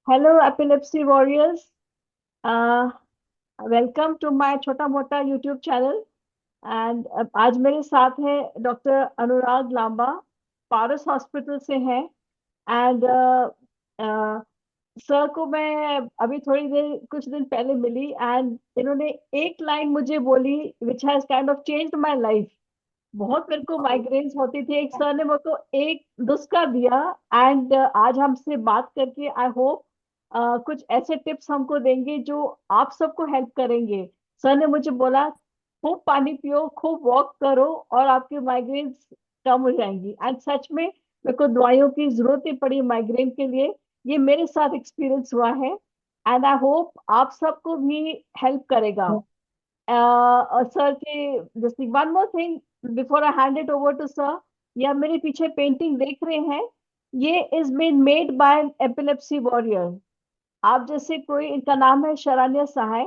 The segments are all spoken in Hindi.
Hello epilepsy warriors. Welcome to my छोटा मोटा यूट्यूब चैनल। एंड आज मेरे साथ है डॉक्टर अनुराग लांबा, पारस हॉस्पिटल से हैं। एंड सर को मैं अभी थोड़ी देर कुछ दिन पहले मिली एंड इन्होंने एक लाइन मुझे बोली which has kind of changed my life. बहुत मेरे को माइग्रेन्स होती थी, एक सर ने मेरे को एक नुस्खा दिया। एंड आज हमसे बात करके आई होप कुछ ऐसे टिप्स हमको देंगे जो आप सबको हेल्प करेंगे। सर ने मुझे बोला खूब पानी पियो, खूब वॉक करो और आपकी माइग्रेन्स कम हो जाएंगी। एंड सच में मेरे को दवाइयों की जरूरत नहीं पड़ी माइग्रेन के लिए। ये मेरे साथ एक्सपीरियंस हुआ है एंड आई होप आप सबको भी हेल्प करेगा। सर के जैसे one more thing before I hand it over to sir, या मेरे पीछे पेंटिंग देख रहे हैं, ये is been made by epilepsy warrior. आप जैसे कोई, इनका नाम है शरण्य सहाय।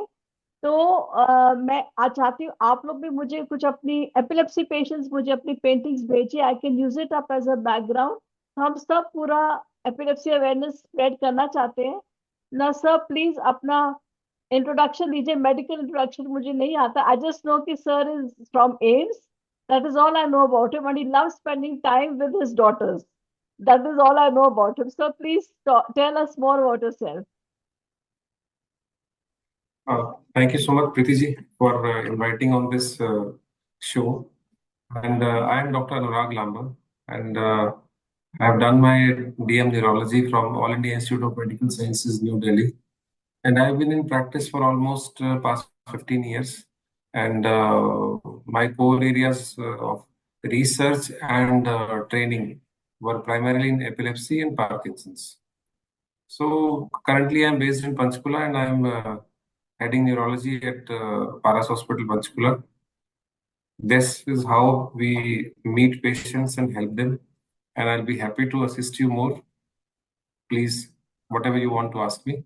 तो मैं आज चाहती हूँ आप लोग भी मुझे कुछ अपनी एपिलेप्सी पेशेंट्स मुझे अपनी पेंटिंग्स भेजिए, I can use it up as a background. हम सब पूरा एपिलेप्सी अवेयरनेस स्प्रेड करना चाहते हैं ना। सर प्लीज अपना इंट्रोडक्शन दीजिए, मेडिकल इंट्रोडक्शन मुझे नहीं आता। आई जस्ट नो कि sir is from AIIMS, that is all I know about him, and he loves spending time with his daughters. That is all I know about him. Sir please tell us more about yourself. Thank you so much, Preeti ji, for inviting on this show. And I am Dr. Anurag Lamba, and I have done my DM Neurology from All India Institute of Medical Sciences, New Delhi. And I've been in practice for almost past 15 years. And my core areas of research and training were primarily in epilepsy and Parkinson's. So currently, I'm based in Panchkula, and I'm heading neurology at Paras Hospital, Panchkula. This is how we meet patients and help them, and I'll be happy to assist you more. Please, whatever you want to ask me.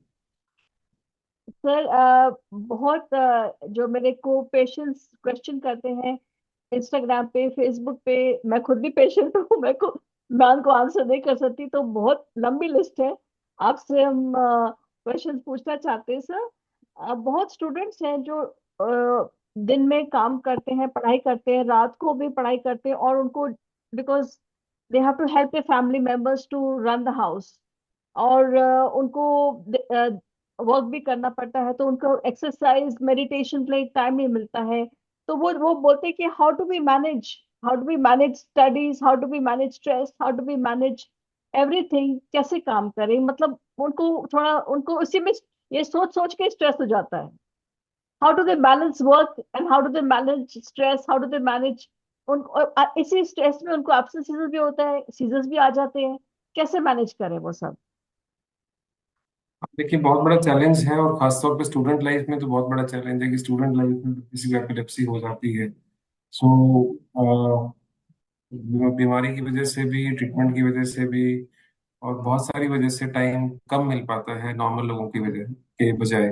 Sir बहुत जो मेरे को पेशेंट्स क्वेश्चन करते हैं इंस्टाग्राम पे, फेसबुक पे, मैं खुद भी पेशेंट हूँ, मैं उनको आंसर नहीं कर सकती, तो बहुत लंबी लिस्ट है। आपसे हम क्वेश्चन पूछना चाहते हैं सर। बहुत स्टूडेंट्स हैं जो दिन में काम करते हैं, पढ़ाई करते हैं, रात को भी पढ़ाई करते हैं, और उनको because they have to help their family members to run the house, और उनको वर्क भी करना पड़ता है, तो उनको एक्सरसाइज मेडिटेशन के लिए टाइम नहीं मिलता है। तो वो बोलते हैं कि how to be manage studies, how to be manage stress, how to be manage everything, कैसे काम करें। मतलब उनको थोड़ा, उनको उसी में ये सोच सोच के स्ट्रेस हो जाता है। How do they balance work and how do they manage stress, how do they manage उन इसी स्ट्रेस में उनको एब्सेंट सीजर्स भी होता है, सीजर्स भी आ जाते हैं। कैसे मैनेज करें वो सब। देखिए, बहुत बड़ा चैलेंज है, और खासतौर पे स्टूडेंट लाइफ में तो बहुत बड़ा चैलेंज है कि स्टूडेंट लाइफ में किसी को एपिलेप्सी हो जाती है। सो बीमारी की वजह से भी, ट्रीटमेंट की वजह से भी, और बहुत सारी वजह से टाइम कम मिल पाता है नॉर्मल लोगों की वजह के बजाय।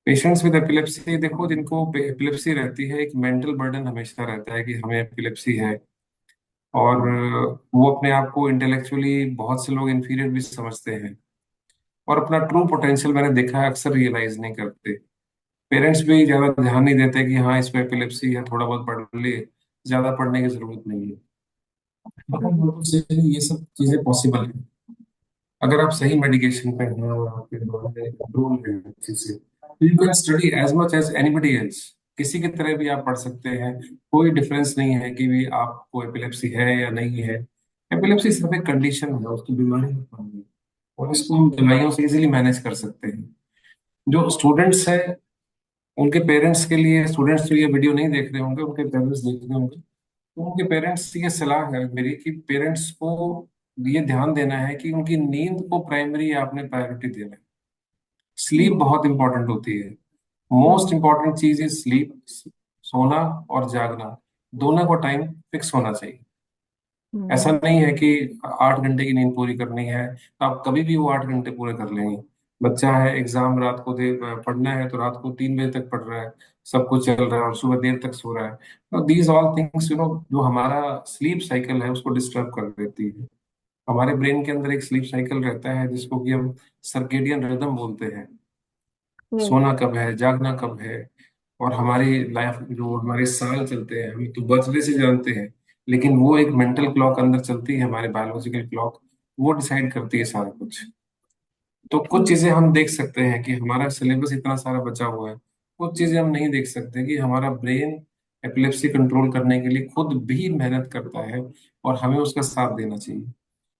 पेशेंट्स विद एपिलेप्सी, देखो, जिनको एपिलेप्सी रहती है, एक मेंटल बर्डन हमेशा रहता है कि हमें एपिलेप्सी है। और वो अपने आप को इंटेलेक्चुअली बहुत से लोग इंफीरियर भी समझते हैं, और अपना ट्रू पोटेंशियल मैंने देखा है अक्सर रियलाइज नहीं करते। पेरेंट्स भी ज्यादा ध्यान नहीं देते कि हाँ, इसको एपिलेप्सी है, थोड़ा बहुत पढ़ ले, ज्यादा पढ़ने की जरूरत नहीं है। मतलब हम्म। बिल्कुल सही, ये सब चीजें पॉसिबल है अगर आप सही मेडिकेशन पे हैं और आपके दवाएं कंट्रोल है अच्छे से। You can study as much as anybody else. किसी की तरह भी आप पढ़ सकते हैं। कोई डिफरेंस नहीं है कि भी आपको एपिलेप्सी है या नहीं है। एपिलेप्सी सिर्फ एक कंडीशन है, उसकी बीमारी नहीं है, और इसको हम दवाइयों से इजीली मैनेज कर सकते हैं। जो स्टूडेंट्स हैं, उनके पेरेंट्स के लिए, स्टूडेंट्स जो ये वीडियो नहीं देख रहे होंगे, उनके पेरेंट्स देख रहे होंगे, तो उनके पेरेंट्स से ये सलाह है मेरी कि पेरेंट्स को ये ध्यान देना है कि उनकी नींद को प्राइमरी आपने प्रायोरिटी देना है। स्लीप हम्म। बहुत इंपॉर्टेंट होती है। मोस्ट हम्म। इंपॉर्टेंट चीज इज स्लीप। सोना और जागना, दोनों को टाइम फिक्स होना चाहिए। ऐसा हम्म। नहीं है कि 8 घंटे की नींद पूरी करनी है तो आप कभी भी वो 8 घंटे पूरे कर लेंगे। बच्चा है, एग्जाम रात को दे पढ़ना है तो रात को 3 बजे तक पढ़ रहा है, सब कुछ चल रहा है, और सुबह देर तक सो रहा है। तो दीज ऑल थिंग्स जो हमारा स्लीप साइकिल है उसको डिस्टर्ब कर देती है। हमारे ब्रेन के अंदर एक स्लीप साइकिल रहता है जिसको कि हम सर्केडियन रिदम बोलते हैं। यस। सोना कब है, जागना कब है, और हमारी लाइफ जो हमारे साल चलते हैं हम तो बर्थडे से जानते हैं, लेकिन वो एक मेंटल क्लॉक अंदर चलती है, हमारे बायोलॉजिकल क्लॉक, वो डिसाइड करती है सारा कुछ। तो कुछ चीजें हम देख सकते हैं कि हमारा सिलेबस इतना सारा बचा हुआ है, कुछ चीजें हम नहीं देख सकते कि हमारा ब्रेन एपिलेप्सी कंट्रोल करने के लिए खुद भी मेहनत करता है, और हमें उसका साथ देना चाहिए।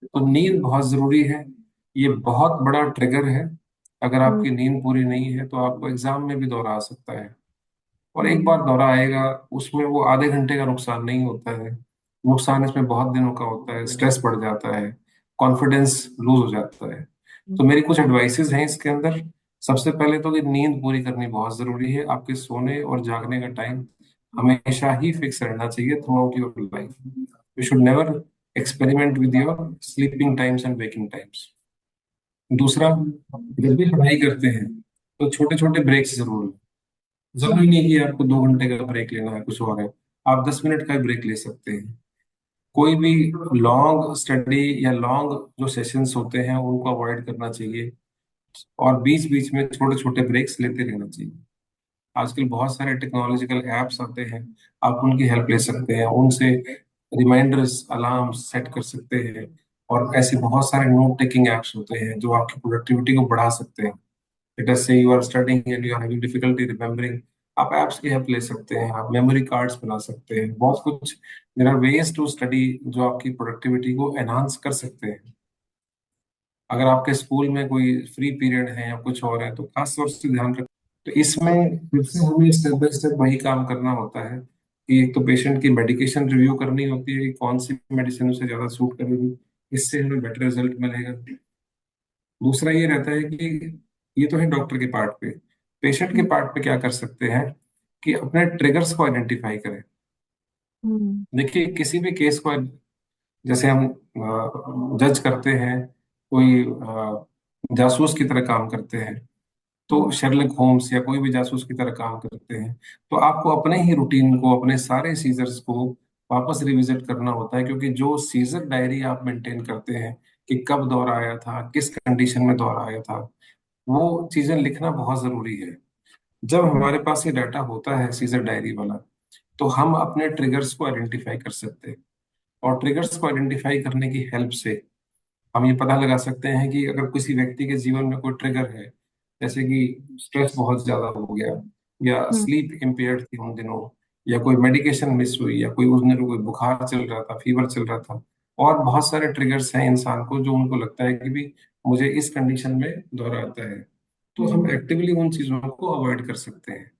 तो नींद बहुत जरूरी है, ये बहुत बड़ा ट्रिगर है। अगर हम्म। आपकी नींद पूरी नहीं है तो आपको एग्जाम में भी दौरा आ सकता है, और एक हम्म। बार दौरा आएगा उसमें वो आधे घंटे का नुकसान नहीं होता है, नुकसान इसमें बहुत दिनों का होता है, स्ट्रेस बढ़ जाता है, कॉन्फिडेंस लूज हो जाता है। तो मेरी कुछ एडवाइसेस हैं इसके अंदर। सबसे पहले तो कि नींद पूरी करनी बहुत जरूरी है, आपके सोने और जागने का टाइम हमेशा ही फिक्स रहना चाहिए through out your life. You should never experiment with your sleeping times and waking times. दूसरा, जब भी पढ़ाई करते हैं तो छोटे छोटे ब्रेक्स जरूर लें। जरूरी नहीं कि आपको 2 घंटे का ब्रेक लेना है, कुछ और है, आप 10 मिनट का ब्रेक ले सकते हैं। कोई भी लॉन्ग स्टडी या लॉन्ग जो सेशंस होते हैं उनको अवॉइड करना चाहिए, और बीच बीच में छोटे छोटे ब्रेक्स लेते रहना चाहिए। आजकल बहुत सारे टेक्नोलॉजिकल एप्स आते हैं, आप उनकी हेल्प ले सकते हैं, उनसे रिमाइंडर्स अलार्म सेट कर सकते हैं। और ऐसे बहुत सारे नोट टेकिंग एप्स होते हैं जो आपकी प्रोडक्टिविटी को बढ़ा सकते हैं। Let us say you are studying and you are having difficulty remembering, आप एप्स की हेल्प ले सकते हैं, आप मेमोरी कार्ड्स बना सकते हैं, बहुत कुछ। There are ways to study जो आपकी प्रोडक्टिविटी को एनहांस कर सकते हैं। अगर आपके स्कूल में कोई फ्री पीरियड है या कुछ और है तो खास तौर से ध्यान रखें। तो इसमें फिर से हमें स्टेप बाय स्टेप वही काम करना होता है कि एक तो पेशेंट की मेडिकेशन रिव्यू करनी होती है कि कौन सी मेडिसिन उसे ज्यादा सूट करेगी, इससे हमें बेटर रिजल्ट मिलेगा। दूसरा ये रहता है कि ये तो है डॉक्टर के पार्ट पे, पेशेंट के हम्म। पार्ट पे क्या कर सकते हैं कि अपने ट्रिगर्स को आइडेंटिफाई करें। हम्म। देखिए किसी भी केस को जैसे हम जज करते हैं, कोई जासूस की तरह काम करते हैं, तो हम्म। शेरलॉक होम्स या कोई भी जासूस की तरह काम करते हैं, तो आपको अपने ही रूटीन को, अपने सारे सीजर्स को वापस रिविजिट करना होता है, क्योंकि जो सीजर डायरी आप मेंटेन करते हैं कि कब दौरा आया था, किस कंडीशन में दौरा आया था, वो चीजें लिखना बहुत जरूरी है। जब हम्म। हमारे पास ये डाटा होता है सीजर डायरी वाला, तो हम अपने ट्रिगर्स को आइडेंटिफाई कर सकते हैं, और ट्रिगर्स को आइडेंटिफाई करने की हेल्प से हम ये पता लगा सकते हैं कि अगर किसी व्यक्ति के जीवन में कोई ट्रिगर है, जैसे कि स्ट्रेस बहुत ज्यादा हो गया, या हम्म। स्लीप इम्पेयर्ड थी उन दिनों, या कोई मेडिकेशन मिस हुई, या कोई उस दिनों कोई बुखार चल रहा था, फीवर चल रहा था, और बहुत सारे ट्रिगर्स हैं इंसान को जो उनको लगता है कि भी मुझे इस कंडीशन में दौरा आता है, तो हम हम्म। एक्टिवली उन चीजों को अवॉइड कर सकते हैं।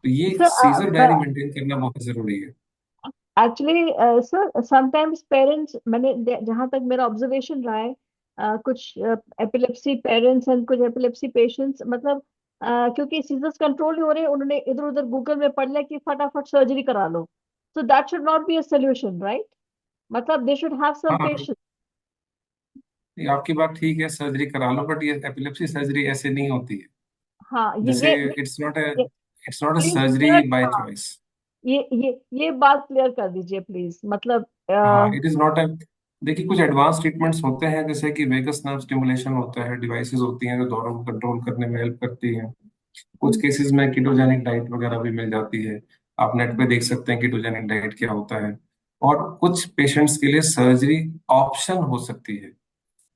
तो ये सीजर सर, डायरी मेंटेन करना बहुत जरूरी है। एक्चुअली सर समटाइम्स पेरेंट्स, मैंने जहाँ तक मेरा ऑब्जर्वेशन रहा है, कुछ एपिलेप्सी पेरेंट्स एंड कुछ एपिलेप्सी पेशेंट्स, मतलब क्योंकि सीजर्स कंट्रोल नहीं हो रहे, उन्होंने इधर उधर गूगल में पढ़ लिया कि फटाफट सर्जरी करा लो। So that should not be a solution, right? मतलब दे शुड हैव सम हाँ, पेशेंस। ये आपकी बात ठीक है, सर्जरी करा लो, बट ये एपिलेप्सी सर्जरी ऐसे नहीं होती है। हाँ, जैसे ये it's not a please surgery clear, by हाँ, चॉइस। ये बात क्लियर कर दीजिए प्लीज, मतलब हाँ, इट इज नॉट अ, देखिए कुछ एडवांस ट्रीटमेंट्स होते हैं जैसे कि वेगस नर्व स्टिमुलेशन होता है, डिवाइसेस होती हैं जो दौरों को कंट्रोल करने में हेल्प करती हैं। कुछ केसेस में कीटोजेनिक डाइट वगैरह भी मिल जाती है, आप नेट पे देख सकते हैं कीटोजेनिक डाइट क्या होता है। और कुछ पेशेंट्स के लिए सर्जरी ऑप्शन हो सकती है।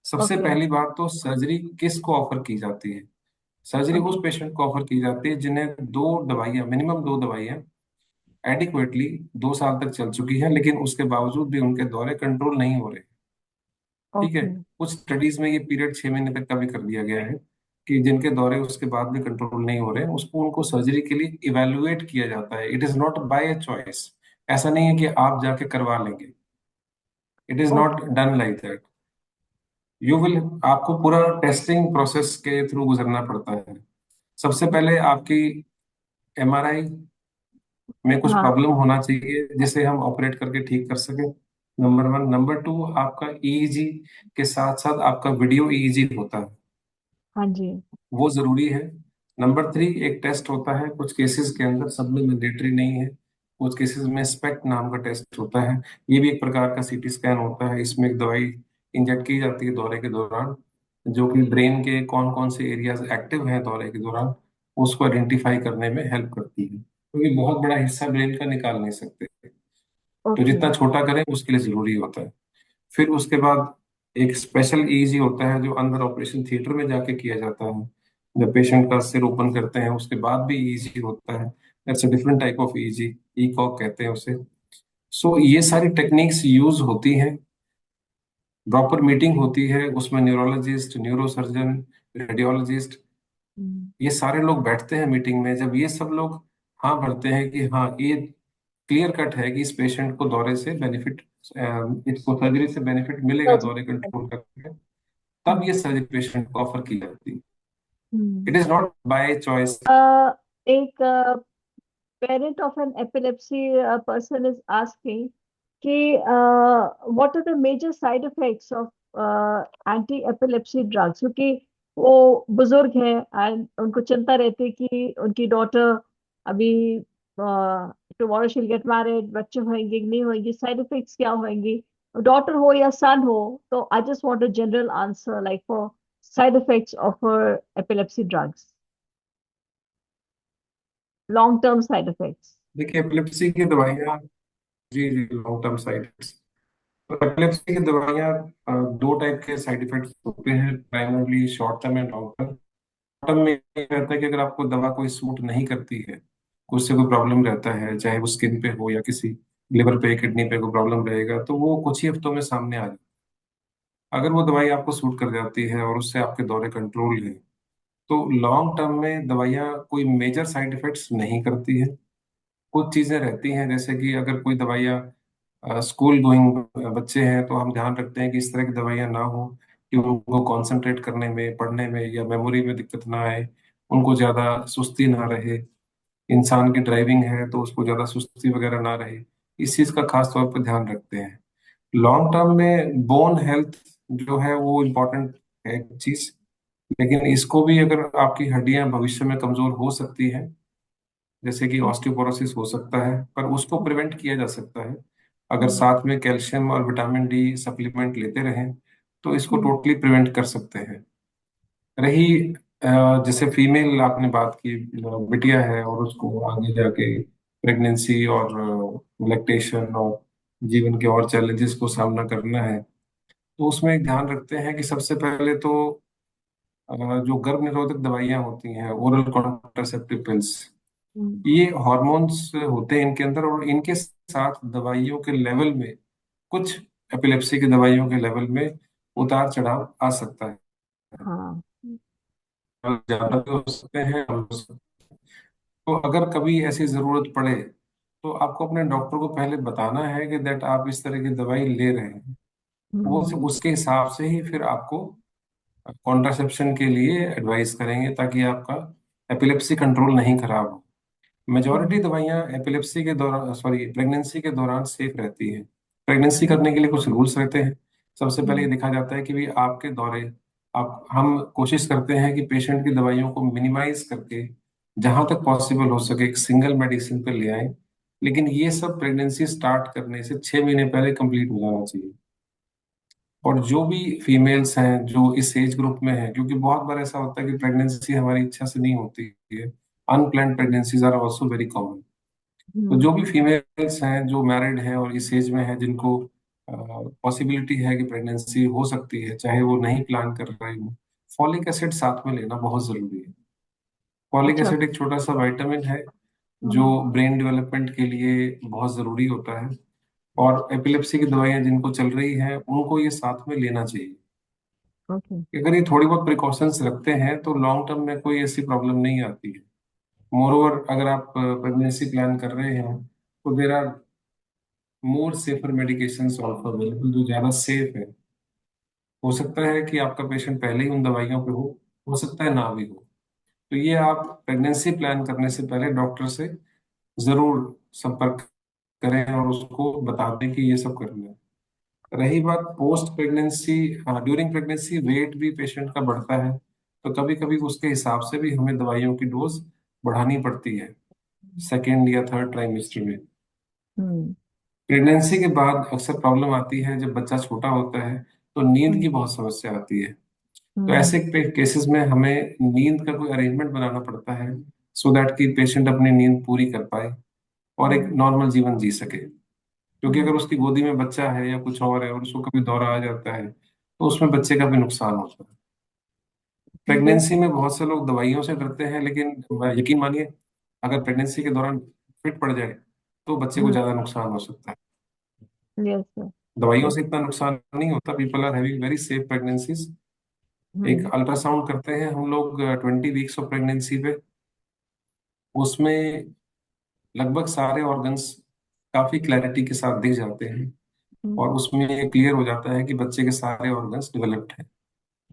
सबसे ओके। पहली बात तो सर्जरी किसको ऑफर की जाती है? सर्जरी उस ओके। पेशेंट को ऑफर की जाती है जिन्हें दो दवाइयां, मिनिमम दो दवाइयां एडिक्वेटली 2 साल तक चल चुकी है, लेकिन उसके बावजूद भी उनके दौरे कंट्रोल नहीं हो रहे। ठीक है, ओके। कुछ स्टडीज में ये पीरियड 6 महीने तक का भी कर दिया गया है कि जिनके दौरे उसके बाद भी कंट्रोल नहीं हो रहे उसको उनको सर्जरी के लिए इवेलुएट किया जाता है। It is not by choice, ऐसा नहीं है कि आप जाके करवा लेंगे, it is okay. Not done like that. You will, आपको पूरा टेस्टिंग प्रोसेस के थ्रू गुजरना पड़ता है। सबसे पहले आपकी एमआरआई में कुछ हाँ। प्रॉब्लम होना चाहिए जिसे हम ऑपरेट करके ठीक कर सके, नंबर वन। नंबर टू, आपका ईईजी के साथ साथ आपका वीडियो ईईजी होता है, हाँ जी। वो जरूरी है। नंबर थ्री, एक टेस्ट होता है कुछ केसेस के अंदर, सब में मैंडेटरी नहीं है, कुछ केसेस में स्पेक्ट नाम का टेस्ट होता है, ये भी एक प्रकार का सीटी स्कैन होता है, इसमें एक दवाई इंजेक्ट की जाती है दौरे के दौरान, जो कि ब्रेन के कौन कौन से एरियाज एक्टिव हैं दौरे के दौरान, उसको आइडेंटिफाई करने में हेल्प करती है, क्योंकि बहुत बड़ा हिस्सा ब्रेन का निकाल नहीं सकते, तो ओके। जितना छोटा करें उसके लिए जरूरी होता है। फिर उसके बाद एक स्पेशल ईजी होता है जो अंदर ऑपरेशन थिएटर में जाके किया जाता है, जब पेशेंट का सिर ओपन करते हैं उसके बाद भी ईजी होता है। That's a different type of easy, ईकॉक कहते हैं उसे। सो ये सारी टेक्निक्स यूज होती हैं, प्रॉपर मीटिंग होती है, उसमें न्यूरोलॉजिस्ट, न्यूरोसर्जन, रेडियोलॉजिस्ट, ये सारे लोग बैठते हैं मीटिंग में। जब ये सब लोग हाँ भरते हैं कि हाँ ये क्लियर कट है कि इस पेशेंट को दौरे से बेनिफिट, इसको सर्जरी से बेनिफिट मिलेगा दौरे कंट्रोल करके, तब ये सर्जरी पेशेंट को ऑफर की जाती है। It is not by choice. एक parent of an epilepsy person is asking कि what are the major side effects of anti-epilepsy drugs, क्योंकि वो बुजुर्ग हैं एंड उनको चिंता रहती है कि उनकी डॉटर अभी टुमारो शील गेट मैरिड, बच्चे होंगे कि नहीं होंगे, साइड इफेक्ट्स क्या होंगी, डॉटर हो या सन हो। तो I just want a general answer like for side effects of epilepsy drugs, long term side effects. देखिए एपिलेप्सी की दवाइयाँ, जी जी, लॉन्ग टर्म साइड इफेक्ट्स, तो एपिलेप्सी की दवाइयाँ दो टाइप के साइड इफेक्ट्स होते हैं, primarily short term and long term. Term में ये रहता है कि अगर आपको दवा कोई सूट नहीं करती है, उससे कोई प्रॉब्लम रहता है, चाहे वो स्किन पे हो या किसी लिवर पे किडनी पे कोई प्रॉब्लम रहेगा, तो वो कुछ ही हफ्तों में सामने आ जाए। अगर वो दवाई आपको सूट कर जाती है और उससे आपके दौरे कंट्रोल है, तो लॉन्ग टर्म में दवाइयाँ कोई मेजर साइड इफेक्ट्स नहीं करती है। कुछ चीजें रहती हैं, जैसे कि अगर कोई दवाइयाँ, स्कूल गोइंग बच्चे हैं तो हम ध्यान रखते हैं कि इस तरह की दवाइयाँ ना हो कि उनको कंसंट्रेट करने में, पढ़ने में या मेमोरी में दिक्कत ना आए, उनको ज्यादा सुस्ती ना रहे। इंसान की ड्राइविंग है तो उसको ज्यादा सुस्ती वगैरह ना रहे, इस चीज का खास तौर पर ध्यान रखते हैं। लॉन्ग टर्म में बोन हेल्थ जो है वो इम्पोर्टेंट है चीज, लेकिन इसको भी, अगर आपकी हड्डियां भविष्य में कमजोर हो सकती हैं, जैसे कि ऑस्टियोपोरोसिस हो सकता है, पर उसको प्रिवेंट किया जा सकता है अगर साथ में कैल्शियम और विटामिन डी सप्लीमेंट लेते रहें, तो इसको टोटली प्रिवेंट कर सकते हैं। रही जैसे फीमेल आपने बात की, बिटिया है और उसको आगे जाके प्रेगनेंसी और लैक्टेशन और जीवन के और चैलेंजेस को सामना करना है, तो उसमें एक ध्यान रखते हैं कि सबसे पहले तो जो गर्भ निरोधक दवाइयां होती हैं, ओरल कॉन्ट्रासेप्टिव पिल्स, ये हॉर्मोन्स होते हैं इनके अंदर, और इनके साथ दवाइयों के लेवल में, कुछ एपिलेप्सी की दवाइयों के लेवल में उतार चढ़ाव आ सकता है। हाँ। ज्यादा भी हो सकते हैं, कम हो सकते हैं। तो अगर कभी ऐसी जरूरत पड़े तो आपको अपने डॉक्टर को पहले बताना है कि दैट आप इस तरह की दवाई ले रहे हैं, वो उसके हिसाब से ही फिर आपको कॉन्ट्रासेप्शन के लिए एडवाइस करेंगे, ताकि आपका एपिलेप्सी कंट्रोल नहीं खराब हो। मेजॉरिटी दवाइयाँ एपिलेप्सी के दौरान, सॉरी, प्रेगनेंसी के दौरान सेफ रहती हैं। प्रेगनेंसी करने के लिए कुछ रूल्स रहते हैं। सबसे पहले ये देखा जाता है कि भी आपके दौरे, आप हम कोशिश करते हैं कि पेशेंट की दवाइयों को मिनिमाइज करके जहां तक पॉसिबल हो सके एक सिंगल मेडिसिन पे ले आए, लेकिन ये सब प्रेगनेंसी स्टार्ट करने से 6 महीने पहले कंप्लीट हो जाना चाहिए। और जो भी फीमेल्स हैं जो इस एज ग्रुप में हैं, क्योंकि बहुत बार ऐसा होता है कि प्रेगनेंसी हमारी इच्छा से नहीं होती है, unplanned pregnancies are also very common. तो जो भी फीमेल्स हैं जो मैरिड हैं और इस एज में हैं, जिनको पॉसिबिलिटी है कि प्रेगनेंसी हो सकती है, चाहे वो नहीं प्लान कर रहे हो, फॉलिक एसिड साथ में लेना बहुत जरूरी है। फॉलिक अच्छा। एसिड एक छोटा सा विटामिन है जो हम्म। ब्रेन डेवलपमेंट के लिए बहुत जरूरी होता है, और एपिलेप्सी की दवाइयां जिनको चल रही हैं उनको ये साथ में लेना चाहिए। ओके। अगर ये थोड़ी बहुत प्रिकॉशंस रखते हैं तो लॉन्ग टर्म में कोई ऐसी प्रॉब्लम नहीं आती है। मोरोवर, अगर आप प्रेगनेंसी प्लान कर रहे हैं तो there are more safer medications also available जो ज़्यादा सेफ है। हो सकता है कि आपका पेशेंट पहले ही उन दवाइयों पे हो सकता है ना भी हो। तो ये आप प्रेगनेंसी प्लान करने से पहले डॉक्टर से ज़रूर संपर्क करें और उसको बता दें कि ये सब करना है। रही बात post pregnancy, during pregnancy weight भी पेशेंट का बढ़ता है, तो कभी कभी उसके हिसाब से भी हमें दवाइयों की डोज बढ़ानी पड़ती है सेकेंड या थर्ड ट्राइमेस्टर में। हम्म। प्रेगनेंसी के बाद अक्सर प्रॉब्लम आती है जब बच्चा छोटा होता है, तो नींद हम्म, की बहुत समस्या आती है। तो हम्म, ऐसे केसेस में हमें नींद का कोई अरेंजमेंट बनाना पड़ता है, सो दैट कि पेशेंट अपनी नींद पूरी कर पाए और एक हम्म, नॉर्मल जीवन जी सके। क्योंकि हम्म, अगर उसकी गोदी में बच्चा है या कुछ और है और उसको कभी दौरा आ जाता है, तो उसमें बच्चे का भी नुकसान होता है। yes, प्रेगनेंसी में बहुत से लोग दवाइयों से डरते हैं, लेकिन यकीन मानिए, अगर प्रेगनेंसी के दौरान फिट पड़ जाए तो बच्चे को ज्यादा नुकसान हो सकता है। yes, sir, दवाइयों yes, से इतना नुकसान नहीं होता। People are having very safe pregnancies. एक हम्म, अल्ट्रासाउंड करते हैं हम लोग 20 वीक्स ऑफ प्रेगनेंसी पे, उसमें लगभग सारे ऑर्गन्स काफी क्लैरिटी के साथ दिख जाते हैं, हम्म, और उसमें ये क्लियर हो जाता है कि बच्चे के सारे ऑर्गन्स डेवलप्ड हैं।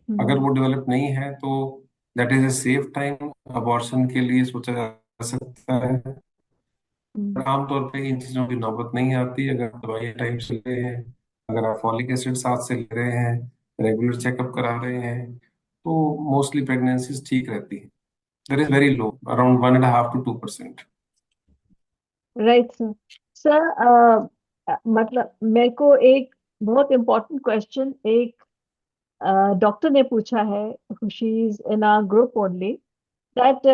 अगर हम्म, वो डेवलप नहीं है तो that is a safe time, abortion के लिए सोचा जा सकता है। हम्म, पर आमतौर पे इन चीजों की नौबत नहीं आती अगर आप दवाई टाइम से ले रहे हैं, अगर आप फॉलिक एसिड साथ से ले रहे हैं, रेगुलर चेकअप करा रहे हैं, तो मोस्टली प्रेगनेंसीज ठीक रहती है। That is very low, around 1.5 to 2%। Right sir. Sir मतलब मेरे को एक बहुत इम्पोर्टेंट क्वेश्चन एक डॉक्टर ने पूछा है, she is in a group only, that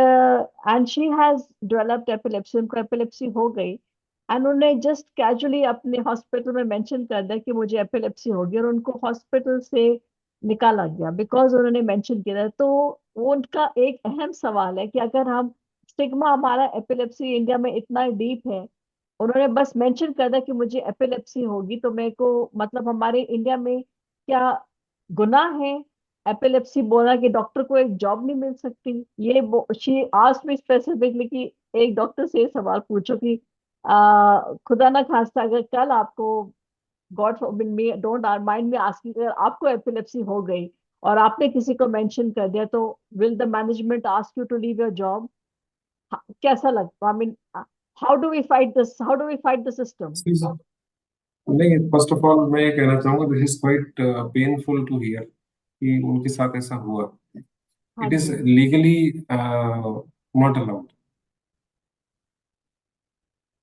and she has developed epilepsy, उनको एपिलेप्सी हो गई, एंड उन्होंने जस्ट कैजुअली अपने हॉस्पिटल में मेंशन कर दिया कि मुझे एपिलेप्सी हो गई, और उनको हॉस्पिटल से निकाला गया बिकॉज उन्होंने मेंशन किया था। तो वो उनका एक अहम सवाल है कि अगर हम, स्टिग्मा हमारा एपिलेप्सी इंडिया में इतना डीप है, उन्होंने बस मेंशन कर दिया कि मुझे एपिलेप्सी होगी, तो मेरे को मतलब हमारे इंडिया में क्या गुनाह है एपिलेप्सी बोला कि डॉक्टर को एक जॉब नहीं मिल सकती? ये शी आस्क्ड मी स्पेसिफिकली कि एक डॉक्टर से ये सवाल पूछो कि खुदा ना खास्ता अगर कल आपको, God forbid me, don't mind में आस्किंग, अगर आपको एपिलेप्सी हो गई और आपने किसी को मेंशन कर दिया, तो will the management ask you to leave your job? कैसा लगता, I mean, how do we fight the system? नहीं, फर्स्ट ऑफ ऑल मैं ये कहना चाहूंगा, this is quite painful to hear कि उनके साथ ऐसा हुआ। हाँ इट इज जी। Legally not allowed.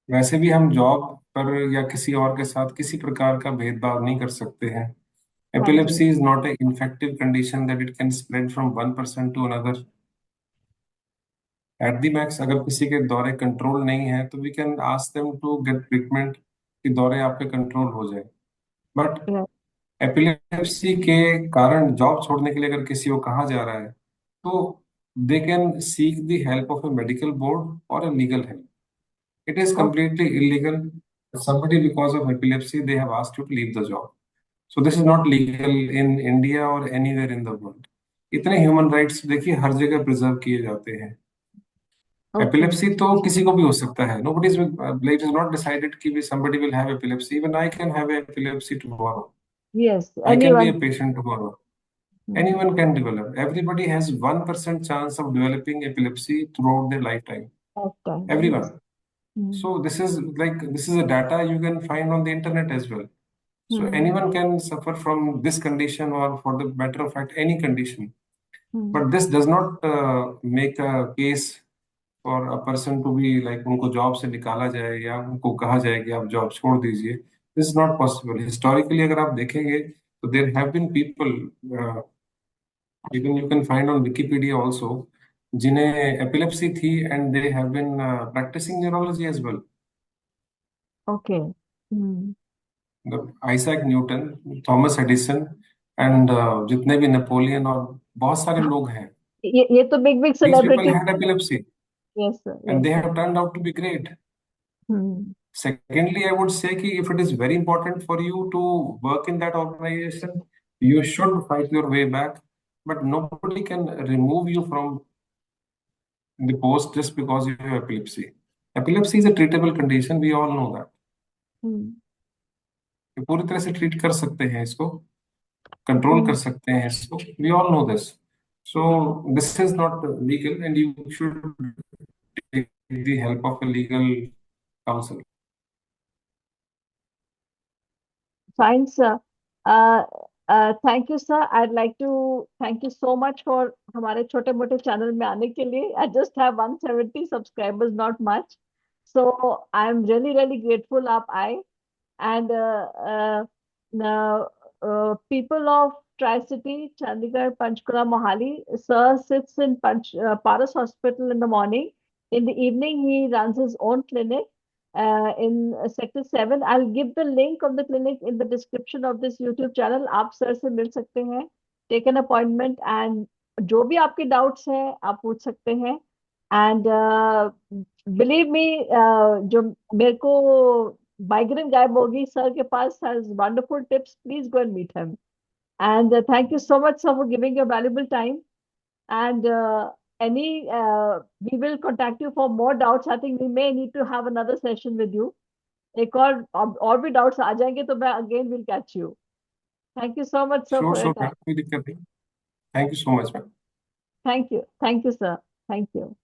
वैसे भी हम जॉब पर या किसी और के साथ किसी प्रकार का भेदभाव नहीं कर सकते हैं। हाँ जी। Epilepsy is not a infective condition that it can spread from one person to another. At the max, अगर किसी के दौरे कंट्रोल नहीं है तो we can ask them to get treatment कि दौरे आपके कंट्रोल हो जाए। बट right, एपिलेप्सी के कारण जॉब छोड़ने के लिए अगर किसी को कहा जा रहा है, तो they can seek the help of a medical board और a legal help. It is okay, completely illegal. Somebody because of epilepsy they have asked you to leave the job. So this is not legal in India or anywhere in the world. इतने ह्यूमन राइट्स देखिए हर जगह प्रिजर्व किए जाते हैं। okay, एपिलेप्सी तो किसी को भी हो सकता है। Nobody is, it is not decided कि somebody will have epilepsy. Even I can have epilepsy tomorrow. yes, I can be anyone. a patient tomorrow. Hmm. Anyone can develop. Everybody has 1% chance of developing epilepsy throughout their lifetime. Okay, Everyone. yes. Hmm. So this is a data you can find on the internet as well. So Hmm. anyone can suffer from this condition, or for the matter of fact any condition. Hmm. But this does not make a case for a person to be like उनको जॉब से निकाला जाए या उनको कहा जाए कि आप जॉब छोड़ दीजिए। This is not possible. Historically अगर आप देखेंगे तो there have been people, even you can find on Wikipedia also, जिन्हें एपिलेप्सी थी and they have been practising neurology as well. Okay. Hmm. Isaac Newton, Thomas Edison, and जितने भी नेपोलियन और बहुत सारे हाँ, लोग हैं, ये तो big big these people celebrity. had epilepsy yes sir, and yes they sir. have turned out to be great. Hmm. Secondly, I would say कि if it is very important for you to work in that organization, you should fight your way back, but nobody can remove you from the post just because you have epilepsy. Epilepsy is a treatable condition, we all know that. हम्म। ये पूरी तरह से ट्रीट कर सकते हैं इसको, कंट्रोल कर हम्म। सकते हैं इसको, we all know this. So this is not legal and you should take the help of a legal counsel. Fine sir. Thank you sir, I like to thank you so much for हमारे छोटे मोटे चैनल में आने के लिए। I just have 170 subscribers, not much, so I am really really grateful आप आए। And people of Tri-City, Chandigarh, Panchkula, Mohali. Sir sits in Paras Hospital in the morning. In the evening, he runs his own clinic in Sector 7. I'll give the link of the clinic in the description of this YouTube channel. आप sir से मिल सकते हैं. Take an appointment and जो भी आपके doubts हैं आप पूछ सकते हैं. And believe me, जो मेरे को migraine गायब होगी sir के पास has wonderful tips. Please go and meet him. And thank you so much, sir, for giving your valuable time. And we will contact you for more doubts. I think we may need to have another session with you. एक और भी doubts आ जाएंगे तो मैं again will catch you. Thank you so much, sir, Sure, for your sure, time. कोई दिक्कत नहीं. Thank you so much, ma'am. Thank you, sir. Thank you.